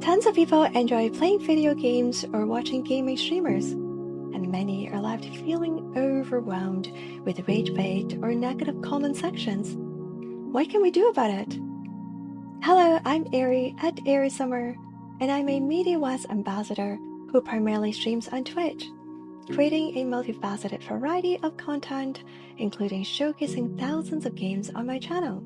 Tons of people enjoy playing video games or watching gaming streamers, and many are left feeling overwhelmed with rage bait or negative comment sections. What can we do about it? Hello, I'm Airie at Airie Summer, and I'm a mediawise ambassador who primarily streams on Twitch, creating a multifaceted variety of content, including showcasing thousands of games on my channel.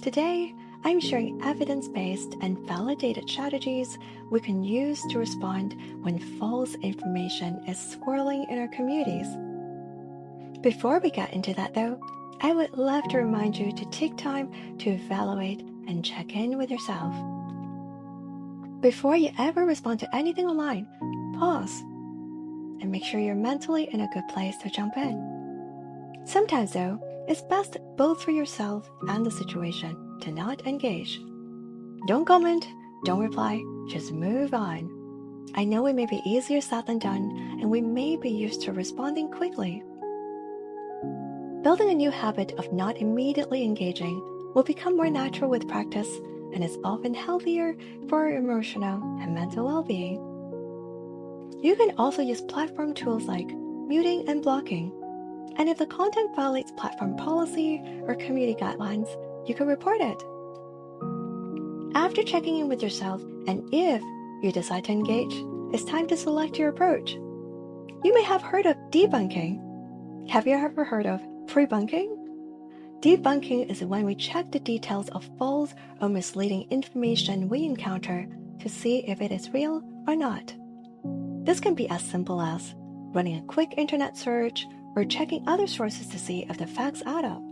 Today, I'm sharing evidence-based and validated strategies we can use to respond when false information is swirling in our communities. Before we get into that though, I would love to remind you to take time to evaluate and check in with yourself. Before you ever respond to anything online, pause and make sure you're mentally in a good place to jump in. Sometimes though, it's best both for yourself and the situation to not engage. Don't comment, don't reply, just move on. I know it may be easier said than done, and we may be used to responding quickly. Building a new habit of not immediately engaging will become more natural with practice and is often healthier for our emotional and mental well-being. You can also use platform tools like muting and blocking. And if the content violates platform policy or community guidelines, you can report it. After checking in with yourself, and if you decide to engage, it's time to select your approach. You may have heard of debunking. Have you ever heard of pre-bunking? Debunking is when we check the details of false or misleading information we encounter to see if it is real or not. This can be as simple as running a quick internet search or checking other sources to see if the facts add up.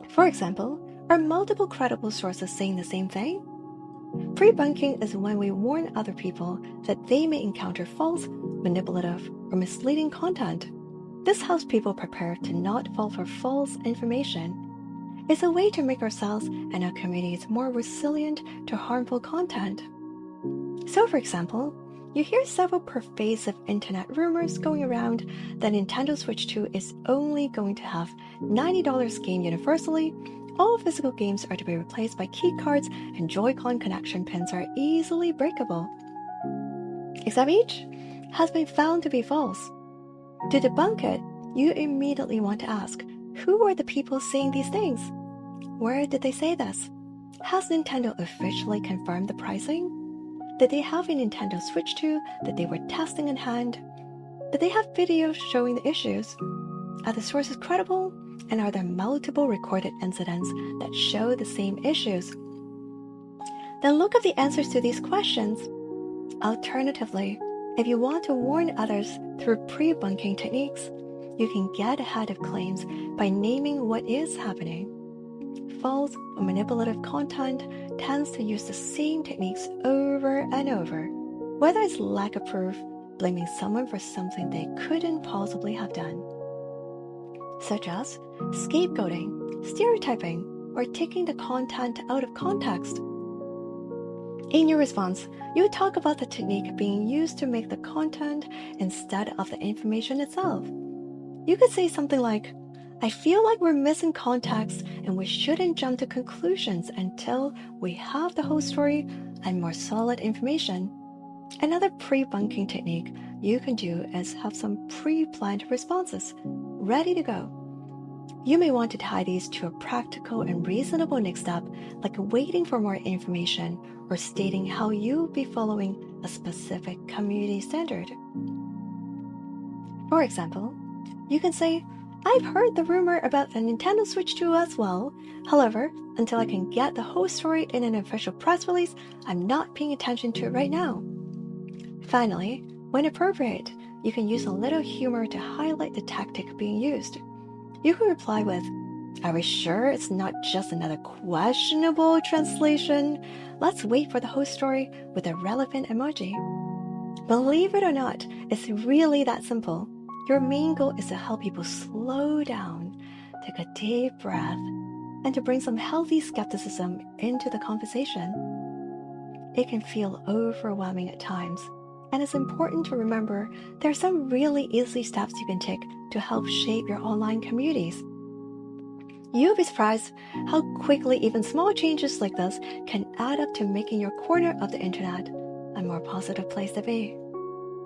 For example, are multiple credible sources saying the same thing? Pre-bunking is when we warn other people that they may encounter false, manipulative, or misleading content. This helps people prepare to not fall for false information. It's a way to make ourselves and our communities more resilient to harmful content. So, for example, you hear several pervasive internet rumors going around that Nintendo Switch 2 is only going to have $90 game universally, all physical games are to be replaced by key cards, and Joy-Con connection pins are easily breakable. Except each has been found to be false. To debunk it, you immediately want to ask, who are the people saying these things? Where did they say this? Has Nintendo officially confirmed the pricing? Did they have a Nintendo Switch 2 that they were testing in hand? Did they have videos showing the issues? Are the sources credible? And are there multiple recorded incidents that show the same issues? Then look at the answers to these questions. Alternatively, if you want to warn others through pre-bunking techniques, you can get ahead of claims by naming what is happening. False or manipulative content tends to use the same techniques over and over, whether it's lack of proof, blaming someone for something they couldn't possibly have done, such as scapegoating, stereotyping, or taking the content out of context. In your response, you talk about the technique being used to make the content instead of the information itself. You could say something like, I feel like we're missing context and we shouldn't jump to conclusions until we have the whole story and more solid information. Another pre-bunking technique you can do is have some pre-planned responses ready to go. You may want to tie these to a practical and reasonable next step, like waiting for more information or stating how you'll be following a specific community standard. For example, you can say, I've heard the rumor about the Nintendo Switch 2 as well. However, until I can get the whole story in an official press release, I'm not paying attention to it right now. Finally, when appropriate, you can use a little humor to highlight the tactic being used. You can reply with, are we sure it's not just another questionable translation? Let's wait for the whole story with a relevant emoji. Believe it or not, it's really that simple. Your main goal is to help people slow down, take a deep breath, and to bring some healthy skepticism into the conversation. It can feel overwhelming at times, and it's important to remember there are some really easy steps you can take to help shape your online communities. You'll be surprised how quickly even small changes like this can add up to making your corner of the internet a more positive place to be.